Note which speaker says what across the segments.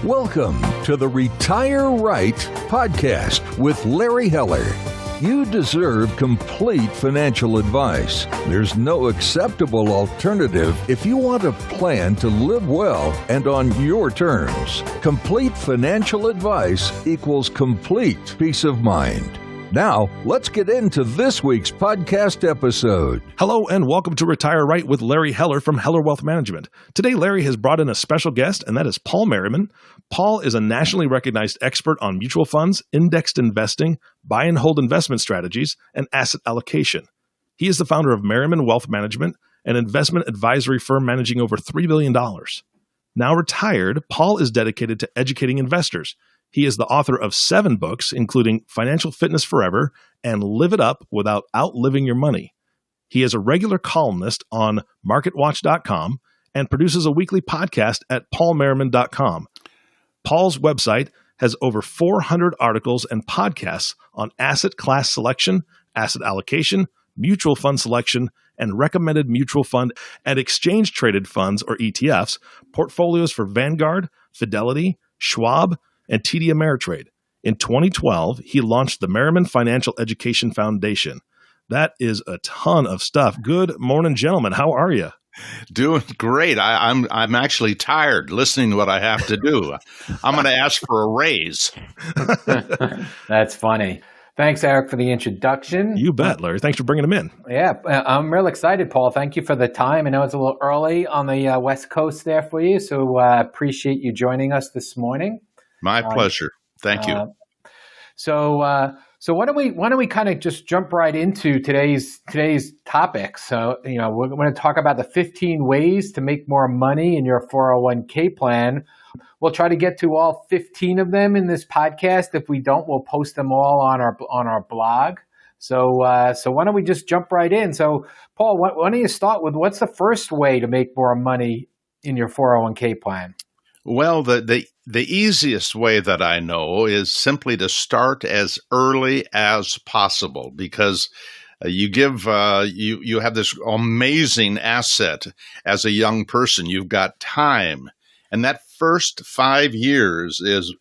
Speaker 1: Welcome to the Retire Right podcast with Larry Heller. You deserve complete financial advice. There's no acceptable alternative if you want a plan to live well and on your terms. Complete financial advice equals complete peace of mind. Now, let's get into this week's podcast episode.
Speaker 2: Hello and welcome to Retire Right with Larry Heller from Heller Wealth Management. Today, Larry has brought in a special guest, and that is Paul Merriman. Paul is a nationally recognized expert on mutual funds, indexed investing, buy and hold investment strategies, and asset allocation. He is the founder of Merriman Wealth Management, an investment advisory firm managing over $3 billion. Now retired, Paul is dedicated to educating investors. He is the author of 7 books, including Financial Fitness Forever and Live It Up Without Outliving Your Money. He is a regular columnist on MarketWatch.com and produces a weekly podcast at paulmerriman.com. Paul's website has over 400 articles and podcasts on asset class selection, asset allocation, mutual fund selection, and recommended mutual fund and exchange-traded funds, or ETFs, portfolios for Vanguard, Fidelity, Schwab, and TD Ameritrade. In 2012, he launched the Merriman Financial Education Foundation. That is a ton of stuff. Good morning, gentlemen. How are you?
Speaker 3: Doing great. I'm actually tired listening to what I have to do. I'm going to ask for a raise.
Speaker 4: That's funny. Thanks, Eric, for the introduction.
Speaker 2: You bet, Larry. Thanks for bringing him in.
Speaker 4: Yeah, I'm real excited, Paul. Thank you for the time. I know it's a little early on the West Coast there for you, so appreciate you joining us this morning.
Speaker 3: My pleasure. Thank you.
Speaker 4: So why don't we kind of just jump right into today's topic? So, we're going to talk about the 15 ways to make more money in your 401k plan. We'll try to get to all 15 of them in this podcast. If we don't, we'll post them all on our blog. So why don't we just jump right in? So, Paul, why don't you start with what's the first way to make more money in your 401k plan?
Speaker 3: Well, the easiest way that I know is simply to start as early as possible, because you have this amazing asset as a young person. You've got time, and that first 5 years is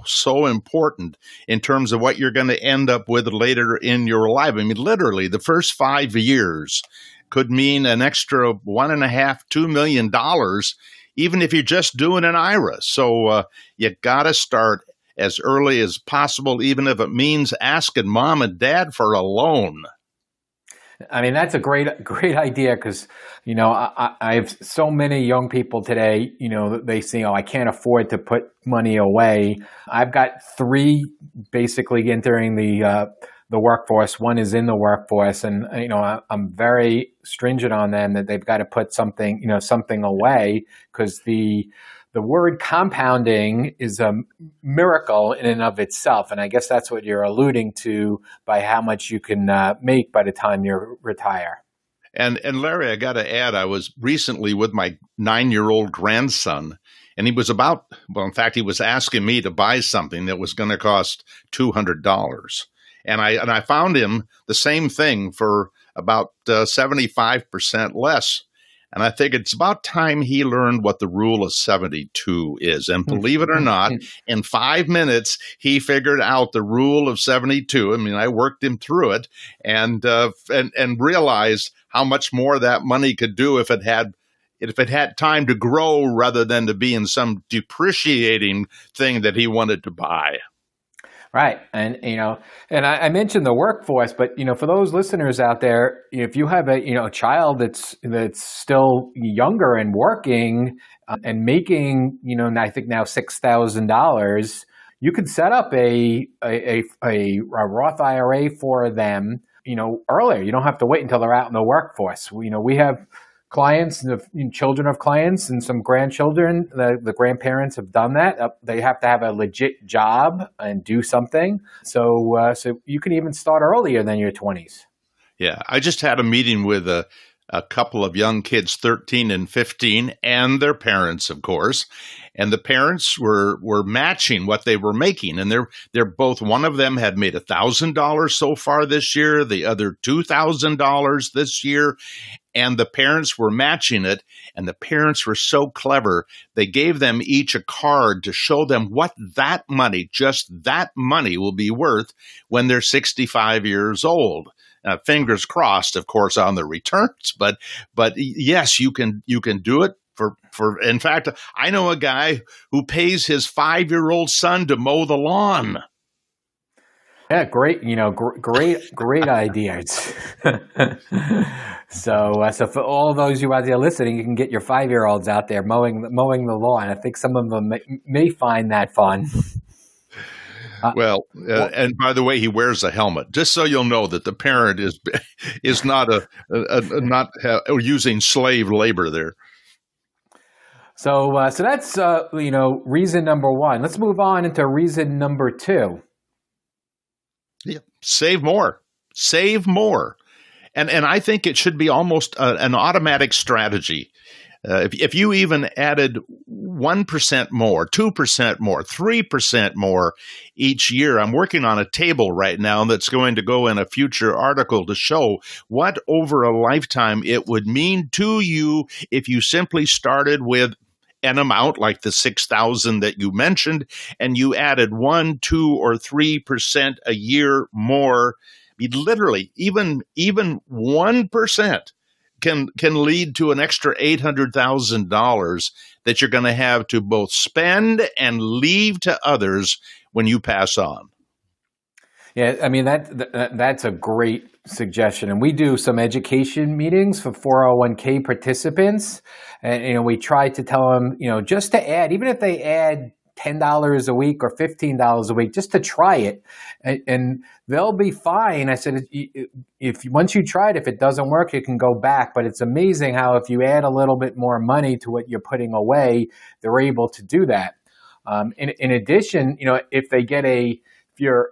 Speaker 3: so important in terms of what you're going to end up with later in your life. I mean, literally, the first 5 years could mean an extra $1.5–2 million. Even if you're just doing an IRA. So you got to start as early as possible, even if it means asking mom and dad for a loan.
Speaker 4: I mean, that's a great idea because, I have so many young people today, they say, I can't afford to put money away. I've got 3 basically entering the workforce. One is in the workforce, and I'm very stringent on them that they've got to put something away, because the word compounding is a miracle in and of itself, and I guess that's what you're alluding to by how much you can make by the time you retire.
Speaker 3: And Larry, I got to add, I was recently with my 9-year-old grandson, and he was he was asking me to buy something that was going to cost $200. And I found him the same thing for about 75% less. And I think it's about time he learned what the rule of 72 is. And believe it or not, in 5 minutes, he figured out the rule of 72. I mean, I worked him through it and realized how much more that money could do if it had time to grow rather than to be in some depreciating thing that he wanted to buy.
Speaker 4: Right. And, and I mentioned the workforce, but, for those listeners out there, if you have a child that's still younger and working and making, I think now $6,000, you could set up a Roth IRA for them, earlier. You don't have to wait until they're out in the workforce. We have clients and children of clients and some grandchildren. The grandparents have done that. They have to have a legit job and do something. So you can even start earlier than your 20s.
Speaker 3: Yeah, I just had a meeting with a couple of young kids, 13 and 15, and their parents, of course. and the parents were matching what they were making, and they're both. One of them had made $1,000 so far this year, the other $2,000 this year, and the parents were matching it. And the parents were so clever; they gave them each a card to show them what that money, just that money, will be worth when they're 65 years old. Fingers crossed, of course, on the returns, but yes, you can do it. For in fact, I know a guy who pays his 5-year-old son to mow the lawn.
Speaker 4: Yeah, great. Great ideas. So for all those you out there listening, you can get your 5-year-olds out there mowing the lawn. I think some of them may find that fun.
Speaker 3: And by the way, he wears a helmet, just so you'll know that the parent is not using slave labor there.
Speaker 4: So that's reason number one. Let's move on into reason number two.
Speaker 3: Yeah, save more, and I think it should be almost an automatic strategy. If you even added 1% more, 2% more, 3% more each year, I'm working on a table right now that's going to go in a future article to show what over a lifetime it would mean to you if you simply started with an amount like the 6,000 that you mentioned, and you added 1, 2, or 3% a year more. I mean, literally, even 1%. Can lead to an extra $800,000 that you're going to have to both spend and leave to others when you pass on.
Speaker 4: Yeah, I mean that's a great suggestion, and we do some education meetings for 401k participants, and we try to tell them, just to add, even if they add $10 a week or $15 a week, just to try it, and they'll be fine. I said, if once you try it, if it doesn't work, you can go back. But it's amazing how if you add a little bit more money to what you're putting away, they're able to do that. In addition, if you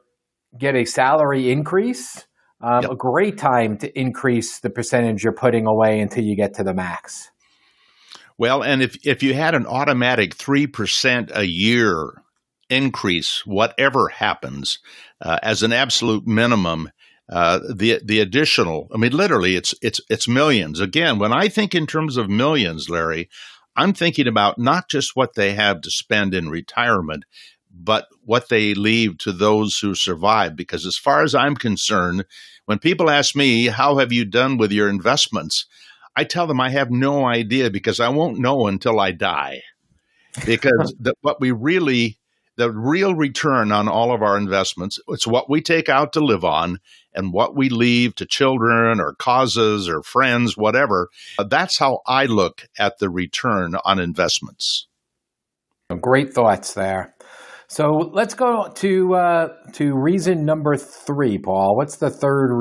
Speaker 4: get a salary increase, a great time to increase the percentage you're putting away until you get to the max.
Speaker 3: Well, and if you had an automatic 3% a year increase, whatever happens, as an absolute minimum, the additional, I mean, literally, it's millions. Again, when I think in terms of millions, Larry, I'm thinking about not just what they have to spend in retirement, but what they leave to those who survive. Because as far as I'm concerned, when people ask me, how have you done with your investments? I tell them I have no idea, because I won't know until I die. Because the real return on all of our investments, it's what we take out to live on and what we leave to children or causes or friends, whatever. That's how I look at the return on investments.
Speaker 4: Great thoughts there. So let's go to reason number 3, Paul. What's the third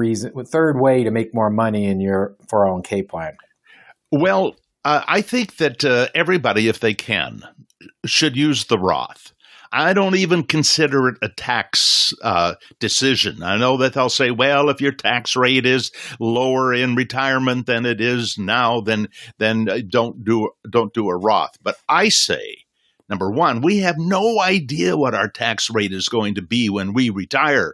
Speaker 4: way to make more money in your 401k plan?
Speaker 3: Well, I think that everybody, if they can, should use the Roth. I don't even consider it a tax decision. I know that they'll say, well, if your tax rate is lower in retirement than it is now, then don't do a Roth. But I say, number one, we have no idea what our tax rate is going to be when we retire.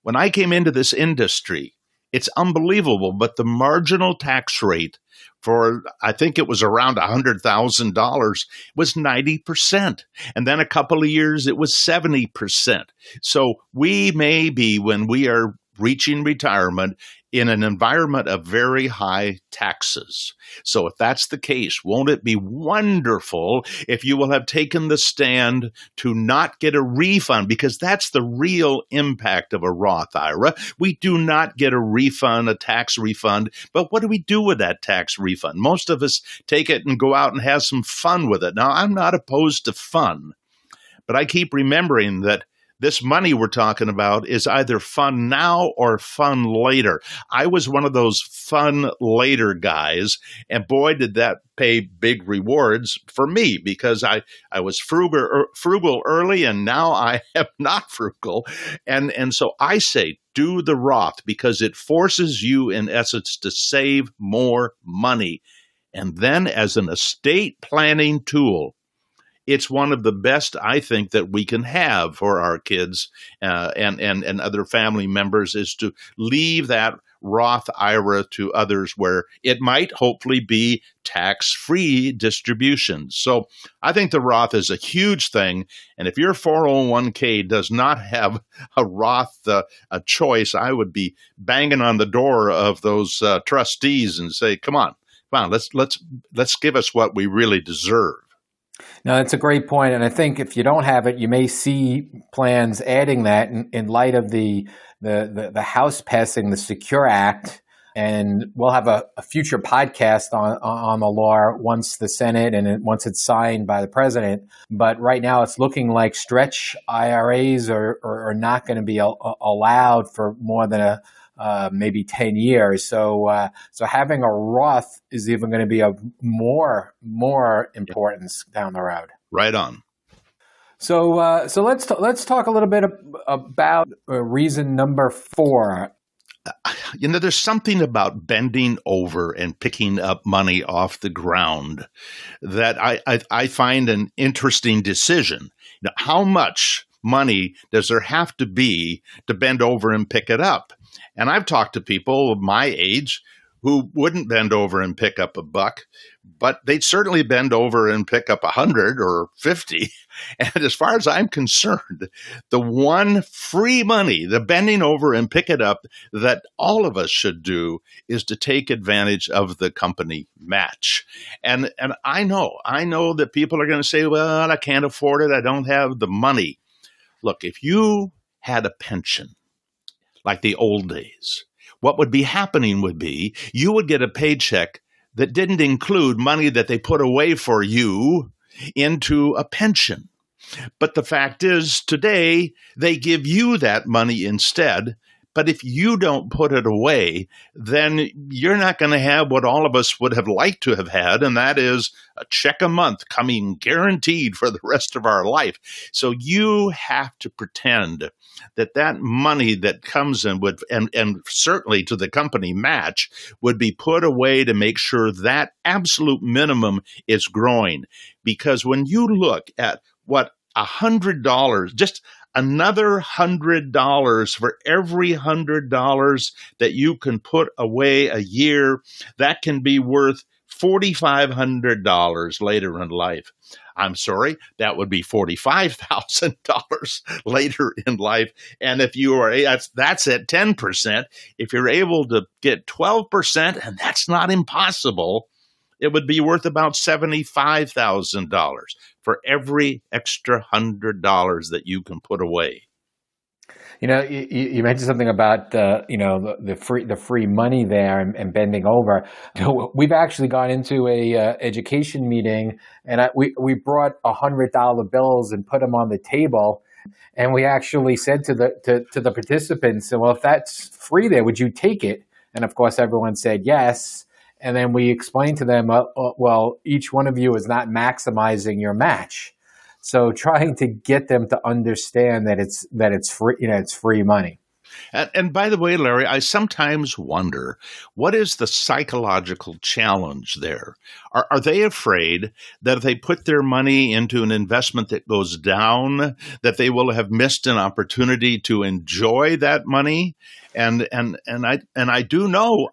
Speaker 3: When I came into this industry, it's unbelievable, but the marginal tax rate for, I think it was around $100,000, was 90%. And then a couple of years, it was 70%. So we may be, when we are reaching retirement, in an environment of very high taxes. So if that's the case, won't it be wonderful if you will have taken the stand to not get a refund? Because that's the real impact of a Roth IRA. We do not get a refund, a tax refund, but what do we do with that tax refund? Most of us take it and go out and have some fun with it. Now, I'm not opposed to fun, but I keep remembering that this money we're talking about is either fun now or fun later. I was one of those fun later guys, and boy, did that pay big rewards for me, because I was frugal early, and now I am not frugal. And so I say, do the Roth, because it forces you, in essence, to save more money. And then as an estate planning tool, it's one of the best, I think, that we can have for our kids and other family members, is to leave that Roth IRA to others where it might hopefully be tax-free distributions. So I think the Roth is a huge thing. And if your 401k does not have a Roth a choice, I would be banging on the door of those trustees and say, come on, let's give us what we really deserve.
Speaker 4: No, that's a great point. And I think if you don't have it, you may see plans adding that in light of the House passing the Secure Act. And we'll have a future podcast on the law once the Senate and once it's signed by the president. But right now it's looking like stretch IRAs are not going to be allowed for more than maybe 10 years. So having a Roth is even going to be of more importance down the road.
Speaker 3: Right on.
Speaker 4: So let's talk a little bit about reason number 4.
Speaker 3: There's something about bending over and picking up money off the ground that I find an interesting decision. How much money does there have to be to bend over and pick it up? And I've talked to people of my age who wouldn't bend over and pick up $1, but they'd certainly bend over and pick up 100 or 50. And as far as I'm concerned, the one free money, the bending over and pick it up, that all of us should do is to take advantage of the company match. And I know that people are going to say, well, I can't afford it. I don't have the money. Look, if you had a pension like the old days, what would be happening would be you would get a paycheck that didn't include money that they put away for you into a pension. But the fact is, today, they give you that money instead. But if you don't put it away, then you're not going to have what all of us would have liked to have had, and that is a check a month coming guaranteed for the rest of our life. So you have to pretend that money that comes in would, and certainly to the company match, would be put away to make sure that absolute minimum is growing. Because when you look at what $100, just another $100 for every $100 that you can put away a year, that can be worth $4,500 later in life. I'm sorry, that would be $45,000 later in life. And if you are, that's at 10%. If you're able to get 12%, and that's not impossible, it would be worth about $75,000 for every extra $100 that you can put away.
Speaker 4: You mentioned something about the free money there and bending over. We've actually gone into a education meeting, and we brought $100 bills and put them on the table, and we actually said to the participants, "Well, if that's free, there, would you take it?" And of course, everyone said yes. And then we explained to them, well, each one of you is not maximizing your match. So trying to get them to understand that it's free, it's free money.
Speaker 3: And by the way, Larry, I sometimes wonder, what is the psychological challenge there? Are they afraid that if they put their money into an investment that goes down, that they will have missed an opportunity to enjoy that money? And I do know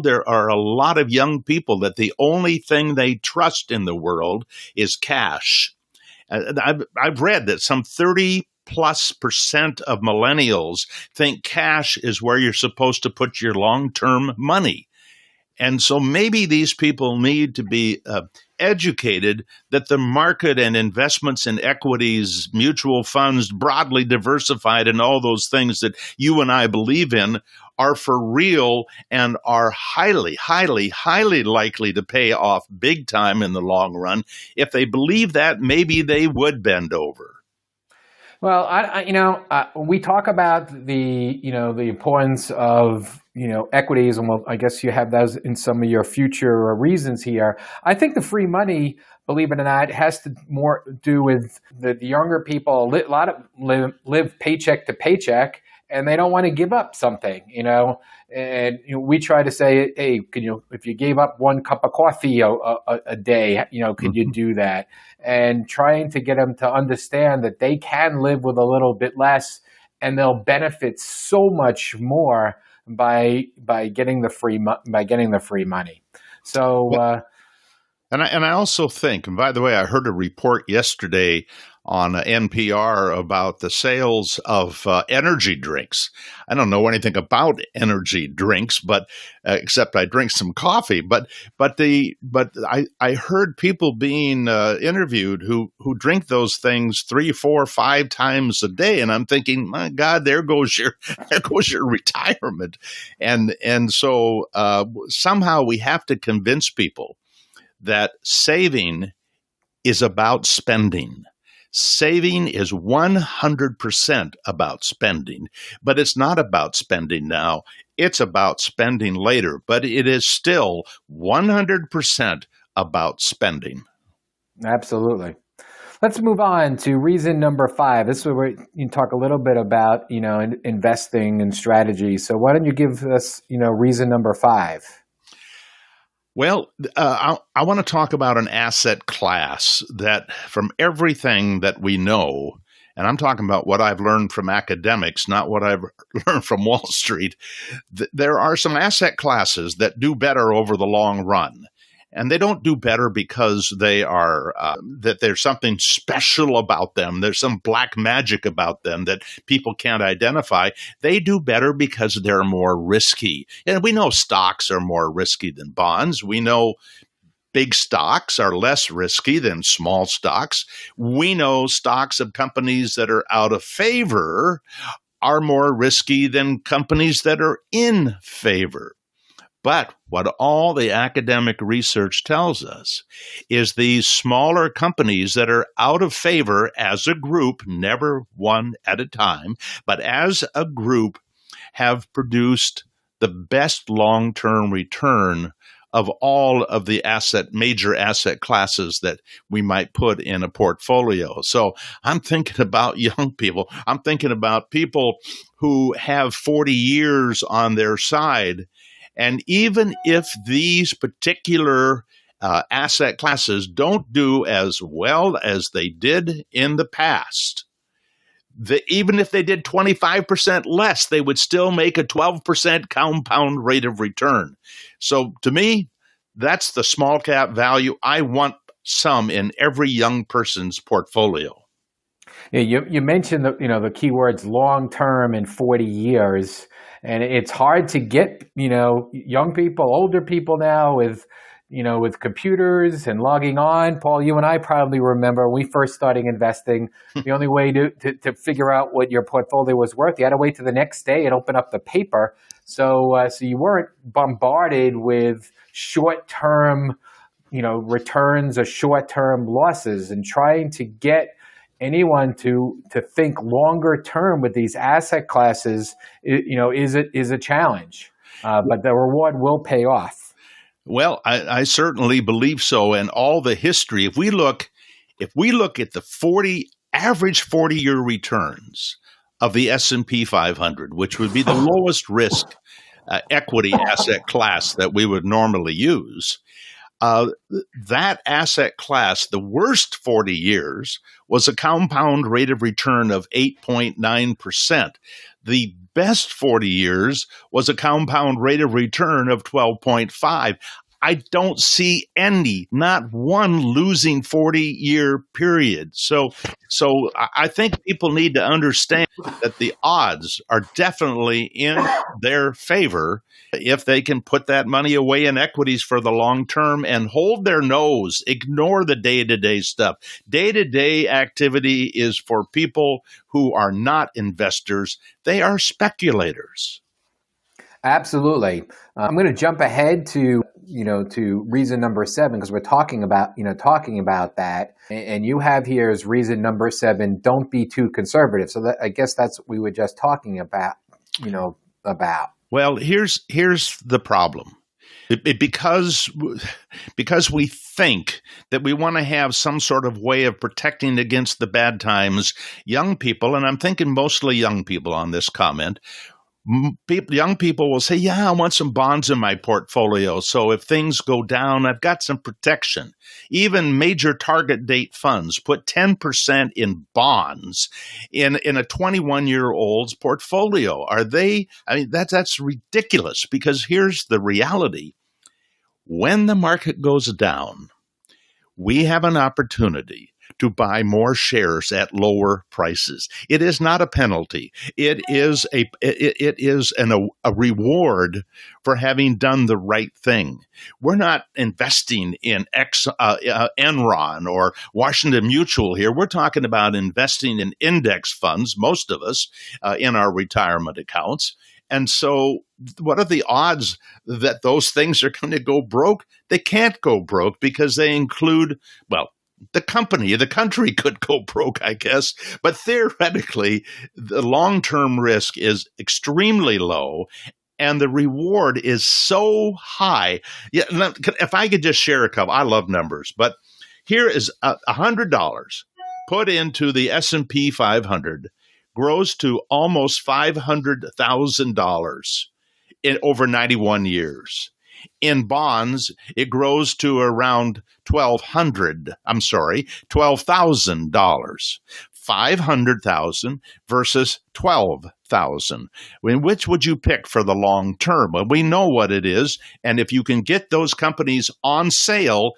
Speaker 3: there are a lot of young people that the only thing they trust in the world is cash. I've read that some 30+% of millennials think cash is where you're supposed to put your long-term money. And so maybe these people need to be educated that the market and investments in equities, mutual funds, broadly diversified, and all those things that you and I believe in are for real and are highly, highly, highly likely to pay off big time in the long run. If they believe that, maybe they would bend over.
Speaker 4: Well, we talk about the importance of equities, and I guess you have those in some of your future reasons here. I think the free money, believe it or not, has to more do with the younger people. A lot of live paycheck to paycheck, and they don't want to give up something, And we try to say, hey, if you gave up one cup of coffee a day, could you do that? And trying to get them to understand that they can live with a little bit less, and they'll benefit so much more by getting the free money. So.
Speaker 3: And I also think, and by the way, I heard a report yesterday on NPR about the sales of energy drinks. I don't know anything about energy drinks, but except I drink some coffee. But I heard people being interviewed who drink those things 3, 4, 5 times a day, and I'm thinking, my God, there goes your retirement, and so somehow we have to convince people that saving is about spending. Saving is 100% about spending, but it's not about spending now. It's about spending later, but it is still 100% about spending.
Speaker 4: Absolutely. Let's move on to reason number 5. This is where you talk a little bit about, investing and strategy. So why don't you give us, reason number 5?
Speaker 3: Well, I want to talk about an asset class that from everything that we know, and I'm talking about what I've learned from academics, not what I've learned from Wall Street, there are some asset classes that do better over the long run. And they don't do better because they are that there's something special about them. There's some black magic about them that people can't identify. They do better because they're more risky. And we know stocks are more risky than bonds. We know big stocks are less risky than small stocks. We know stocks of companies that are out of favor are more risky than companies that are in favor. But what all the academic research tells us is these smaller companies that are out of favor as a group, never one at a time, but as a group have produced the best long-term return of all of the major asset classes that we might put in a portfolio. So I'm thinking about young people. I'm thinking about people who have 40 years on their side. And even if these particular asset classes don't do as well as they did in the past, even if they did 25% less, they would still make a 12% compound rate of return. So to me, that's the small cap value. I want some in every young person's portfolio.
Speaker 4: Yeah, you mentioned the keywords long term and 40 years. And it's hard to get, young people, older people now with computers and logging on. Paul, you and I probably remember when we first started investing, the only way to figure out what your portfolio was worth, you had to wait to the next day and open up the paper. So you weren't bombarded with short-term, returns or short-term losses, and trying to get anyone to think longer term with these asset classes, is a challenge, but the reward will pay off.
Speaker 3: Well, I certainly believe so. And all the history, if we look at the average 40-year returns of the S&P 500, which would be the lowest risk equity asset class that we would normally use, that asset class, the worst 40 years, was a compound rate of return of 8.9%. The best 40 years was a compound rate of return of 12.5. I don't see not one losing 40-year period. So I think people need to understand that the odds are definitely in their favor if they can put that money away in equities for the long term and hold their nose, ignore the day-to-day stuff. Day-to-day activity is for people who are not investors. They are speculators.
Speaker 4: Absolutely. I'm going to jump ahead to reason number 7, because we're talking about that. And you have here as reason number 7, don't be too conservative. So I guess that's what we were just talking about,
Speaker 3: Well, here's the problem. Because we think that we want to have some sort of way of protecting against the bad times, young people, and I'm thinking mostly young people on this comment, young people will say, yeah, I want some bonds in my portfolio. So if things go down, I've got some protection. Even major target date funds put 10% in bonds in a 21-year-old's portfolio. That's ridiculous, because here's the reality. When the market goes down, we have an opportunity to buy more shares at lower prices. It is not a penalty. It is a reward for having done the right thing. We're not investing in Enron or Washington Mutual here. We're talking about investing in index funds, most of us, in our retirement accounts. And so what are the odds that those things are going to go broke? They can't go broke because they include, well, the country could go broke, I guess. But theoretically, the long-term risk is extremely low and the reward is so high. Yeah, if I could just share a couple, I love numbers, but here is $100 put into the S&P 500 grows to almost $500,000 in over 91 years. In bonds, it grows to around $12,000. 500,000 versus 12,000. Which would you pick for the long term? Well, we know what it is, and if you can get those companies on sale,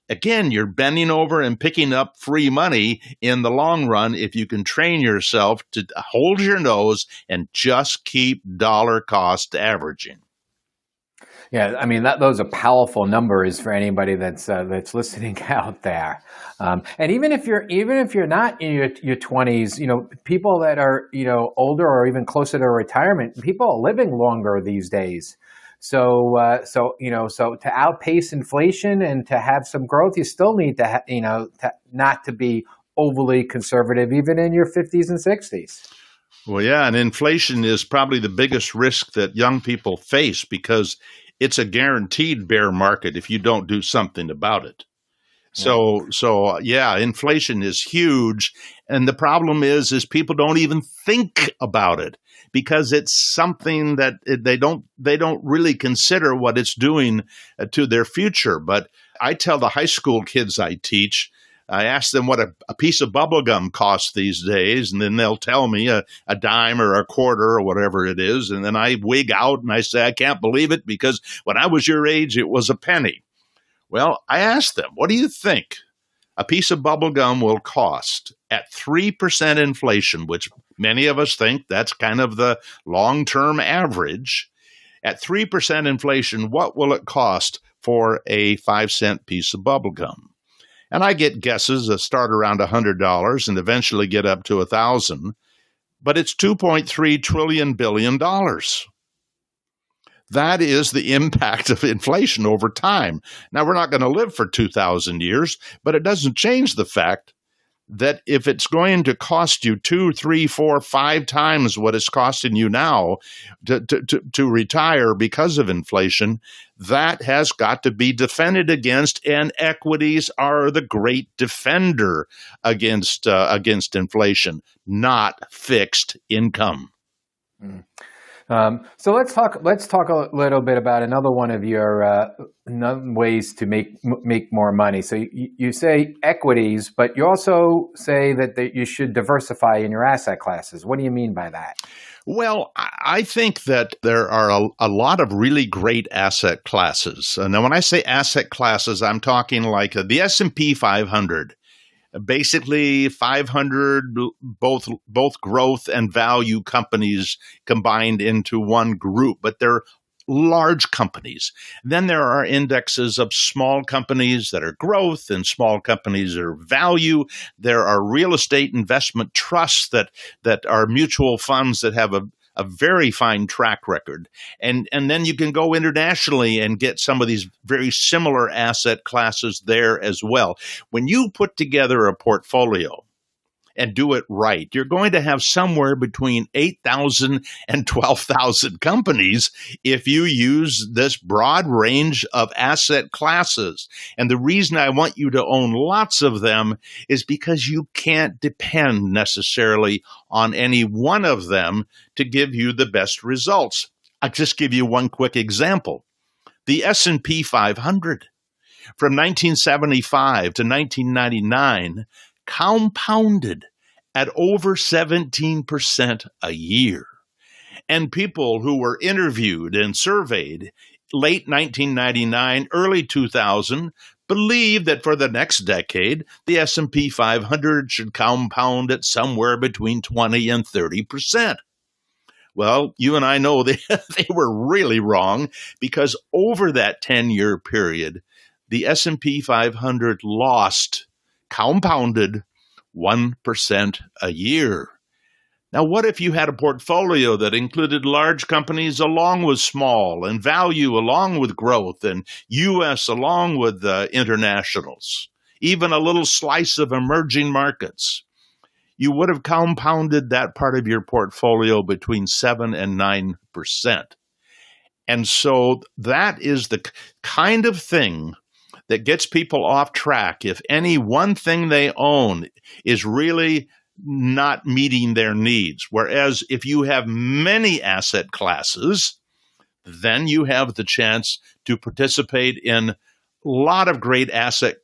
Speaker 3: again, you're bending over and picking up free money in the long run if you can train yourself to hold your nose and just keep dollar cost averaging.
Speaker 4: Yeah, I mean those are powerful numbers for anybody that's listening out there. And even if you're not in your 20s, people that are older or even closer to retirement, people are living longer these days. So to outpace inflation and to have some growth, you still need to not to be overly conservative, even in your 50s and 60s.
Speaker 3: Well, yeah, and inflation is probably the biggest risk that young people face because it's a guaranteed bear market if you don't do something about it. So inflation is huge, and the problem is people don't even think about it because it's something that they don't really consider what it's doing to their future. But I tell the high school kids I teach, I ask them what a piece of bubble gum costs these days, and then they'll tell me a dime or a quarter or whatever it is, and then I wig out and I say, I can't believe it because when I was your age, it was a penny. Well, I asked them, what do you think a piece of bubble gum will cost at 3% inflation, which many of us think that's kind of the long-term average? At 3% inflation, what will it cost for a 5-cent piece of bubble gum? And I get guesses that start around $100 and eventually get up to $1,000, but it's $2.3 trillion billion. That is the impact of inflation over time. Now, we're not going to live for 2,000 years, but it doesn't change the fact that if it's going to cost you 2, 3, 4, 5 times what it's costing you now to retire because of inflation, that has got to be defended against, and equities are the great defender against inflation, not fixed income.
Speaker 4: Mm. So let's talk a little bit about another one of your ways to make more money. So you say equities, but you also say that you should diversify in your asset classes. What do you mean by that?
Speaker 3: Well, I think that there are a lot of really great asset classes. Now, when I say asset classes, I'm talking like the S&P 500. Basically 500 both growth and value companies combined into one group, but they're large companies. Then there are indexes of small companies that are growth and small companies that are value. There are real estate investment trusts that are mutual funds that have a very fine track record. And then you can go internationally and get some of these very similar asset classes there as well. When you put together a portfolio and do it right, you're going to have somewhere between 8,000 and 12,000 companies if you use this broad range of asset classes. And the reason I want you to own lots of them is because you can't depend necessarily on any one of them to give you the best results. I'll just give you one quick example. The S&P 500 from 1975 to 1999 compounded at over 17% a year. And people who were interviewed and surveyed late 1999, early 2000 believed that for the next decade, the S&P 500 should compound at somewhere between 20 and 30%. Well, you and I know they were really wrong, because over that 10-year period, the S&P 500 lost, compounded 1% a year. Now, what if you had a portfolio that included large companies along with small, and value along with growth, and U.S. along with internationals, even a little slice of emerging markets? You would have compounded that part of your portfolio between 7 and 9%. And so that is the kind of thing that gets people off track if any one thing they own is really not meeting their needs. Whereas if you have many asset classes, then you have the chance to participate in a lot of great asset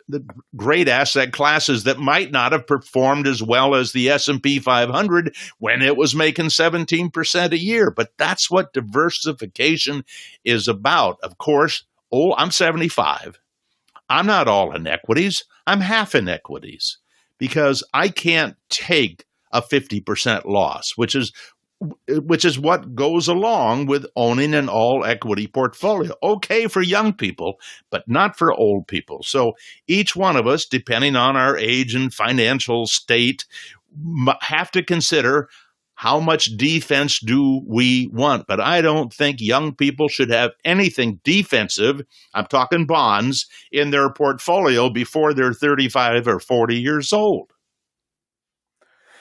Speaker 3: classes that might not have performed as well as the S&P 500 when it was making 17% a year. But that's what diversification is about. Of course, I'm 75. I'm not all in equities. I'm half in equities, because I can't take a 50% loss, which is what goes along with owning an all equity portfolio. Okay for young people, but not for old people. So each one of us, depending on our age and financial state, have to consider, how much defense do we want? But I don't think young people should have anything defensive, I'm talking bonds, in their portfolio before they're 35 or 40 years old.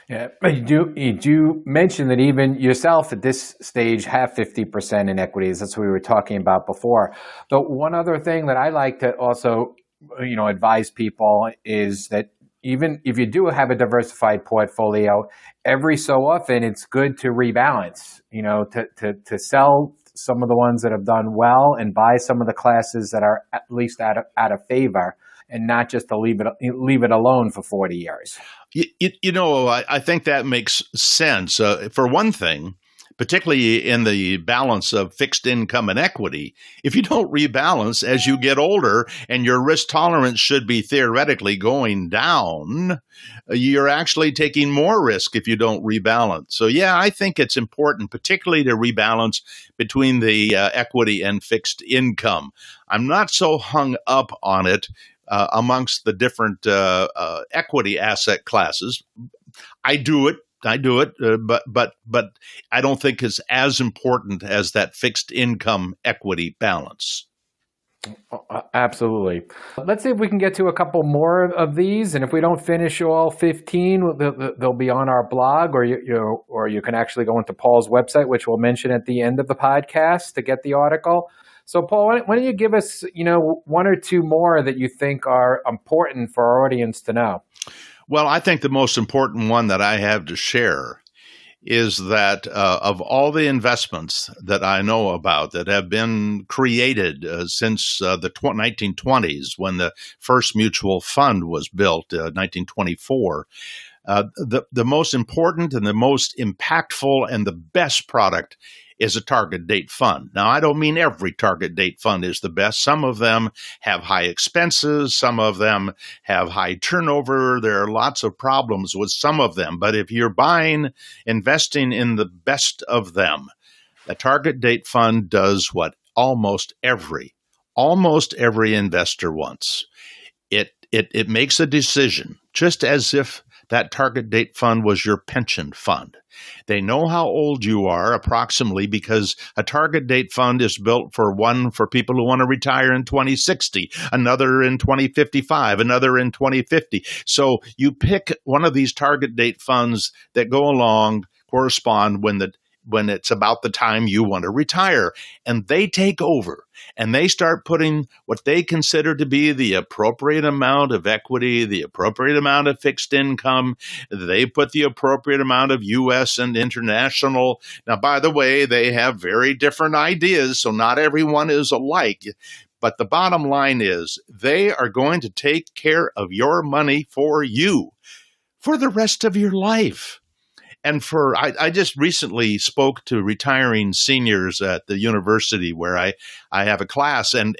Speaker 4: Yeah, you do mention that even yourself at this stage have 50% in equities. That's what we were talking about before. But one other thing that I like to also, advise people is that even if you do have a diversified portfolio, every so often it's good to rebalance, to sell some of the ones that have done well and buy some of the classes that are at least out of favor, and not just to leave it alone for 40 years.
Speaker 3: I think that makes sense. For one thing, particularly in the balance of fixed income and equity, if you don't rebalance as you get older and your risk tolerance should be theoretically going down, you're actually taking more risk if you don't rebalance. So yeah, I think it's important, particularly to rebalance between the equity and fixed income. I'm not so hung up on it amongst the different equity asset classes. I do it, but I don't think it's as important as that fixed income equity balance.
Speaker 4: Absolutely. Let's see if we can get to a couple more of these, and if we don't finish all 15, they'll be on our blog, or you can actually go into Paul's website, which we'll mention at the end of the podcast, to get the article. So, Paul, why don't you give us, one or two more that you think are important for our audience to know?
Speaker 3: Well, I think the most important one that I have to share is that of all the investments that I know about that have been created since the 1920s, when the first mutual fund was built, 1924, the most important and the most impactful and the best product is a target date fund. Now, I don't mean every target date fund is the best. Some of them have high expenses. Some of them have high turnover. There are lots of problems with some of them. But if you're investing in the best of them, a target date fund does what almost every investor wants. It makes a decision, just as if that target date fund was your pension fund. They know how old you are approximately because a target date fund is built for people who want to retire in 2060, another in 2055, another in 2050. So you pick one of these target date funds that go along, correspond when it's about the time you want to retire, and they take over and they start putting what they consider to be the appropriate amount of equity, the appropriate amount of fixed income. They put the appropriate amount of U.S. and international. Now, by the way, they have very different ideas, so not everyone is alike. But the bottom line is they are going to take care of your money for you for the rest of your life. And I just recently spoke to retiring seniors at the university where I have a class, and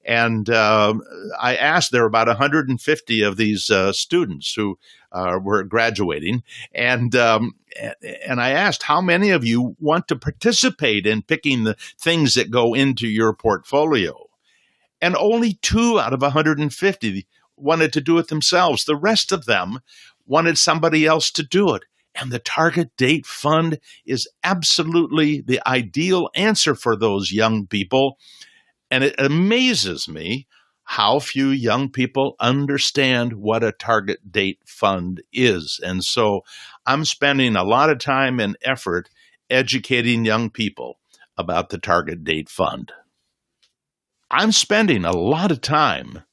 Speaker 3: I asked, there were about 150 of these students who were graduating, and I asked, how many of you want to participate in picking the things that go into your portfolio? And only 2 out of 150 wanted to do it themselves. The rest of them wanted somebody else to do it. And the target date fund is absolutely the ideal answer for those young people. And it amazes me how few young people understand what a target date fund is. And so I'm spending a lot of time and effort educating young people about the target date fund. I'm spending a lot of time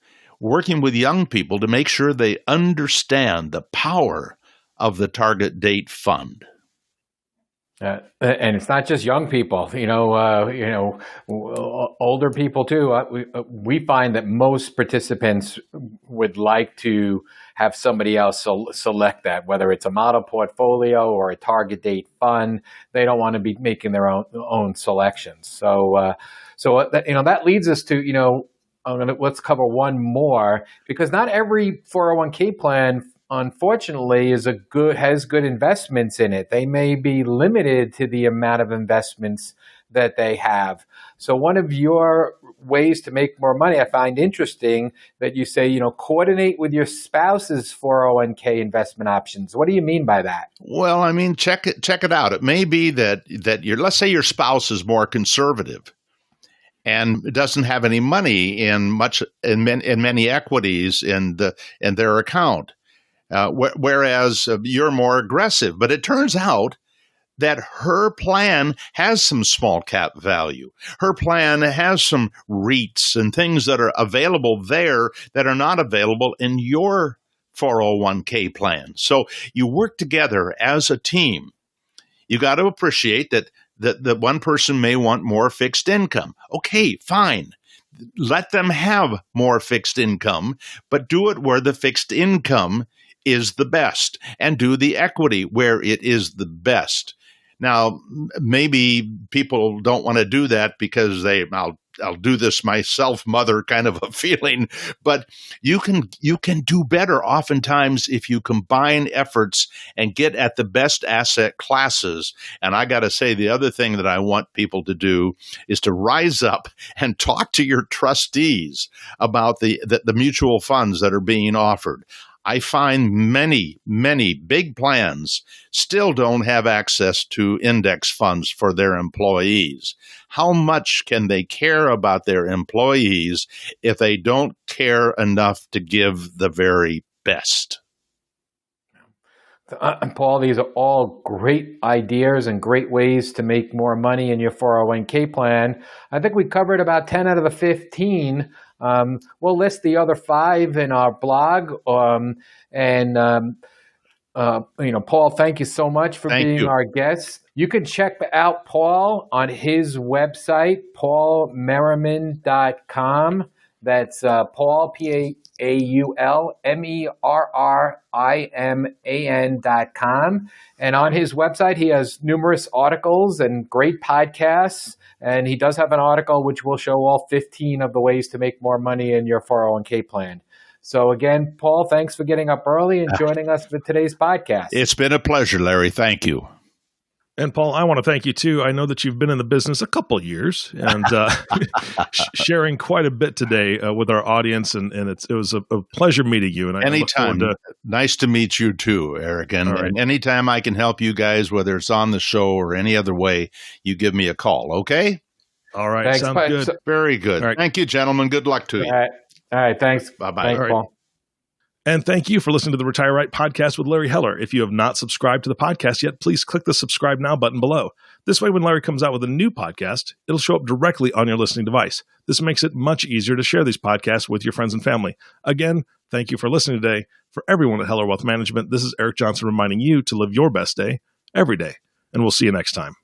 Speaker 3: working with young people to make sure they understand the power of the target date fund.
Speaker 4: And it's not just young people, older people too. We find that most participants would like to have somebody else select that, whether it's a model portfolio or a target date fund. They don't want to be making their own selections. So that leads us to, let's cover one more, because not every 401k plan, unfortunately, has good investments in it. They may be limited to the amount of investments that they have. So one of your ways to make more money, I find interesting that you say, coordinate with your spouse's 401k investment options. What do you mean by that?
Speaker 3: Well, I mean, check it out. It may be that let's say your spouse is more conservative and doesn't have any money in many equities in their account. Whereas you're more aggressive. But it turns out that her plan has some small cap value. Her plan has some REITs and things that are available there that are not available in your 401k plan. So you work together as a team. You got to appreciate that one person may want more fixed income. Okay, fine. Let them have more fixed income, but do it where the fixed income is the best, and do the equity where it is the best. Now, maybe people don't want to do that because I'll do this myself, mother kind of a feeling, but you can do better oftentimes if you combine efforts and get at the best asset classes. And I got to say, the other thing that I want people to do is to rise up and talk to your trustees about the mutual funds that are being offered. I find many, many big plans still don't have access to index funds for their employees. How much can they care about their employees if they don't care enough to give the very best?
Speaker 4: Paul, these are all great ideas and great ways to make more money in your 401k plan. I think we covered about 10 out of the 15. We'll list the other 5 in our blog. Paul, thank you so much for being our guest. You can check out Paul on his website, paulmerriman.com. That's Paul, PaulMerriman.com. And on his website, he has numerous articles and great podcasts. And he does have an article which will show all 15 of the ways to make more money in your 401k plan. So again, Paul, thanks for getting up early and joining us for today's podcast.
Speaker 3: It's been a pleasure, Larry. Thank you.
Speaker 2: And Paul, I want to thank you too. I know that you've been in the business a couple years and sharing quite a bit today with our audience, and it was a pleasure meeting you. And
Speaker 3: anytime, nice to meet you too, Eric. And anytime I can help you guys, whether it's on the show or any other way, you give me a call. Okay.
Speaker 2: All right.
Speaker 4: Thanks,
Speaker 2: sounds good.
Speaker 3: Very good.
Speaker 2: All right.
Speaker 3: Thank you, gentlemen. Good luck to you.
Speaker 4: All right. Thanks.
Speaker 3: Bye-bye.
Speaker 4: Thanks,
Speaker 2: All right.
Speaker 4: Paul.
Speaker 2: And thank you for listening to the Retire Right podcast with Larry Heller. If you have not subscribed to the podcast yet, please click the subscribe now button below. This way, when Larry comes out with a new podcast, it'll show up directly on your listening device. This makes it much easier to share these podcasts with your friends and family. Again, thank you for listening today. For everyone at Heller Wealth Management, this is Eric Johnson reminding you to live your best day every day. And we'll see you next time.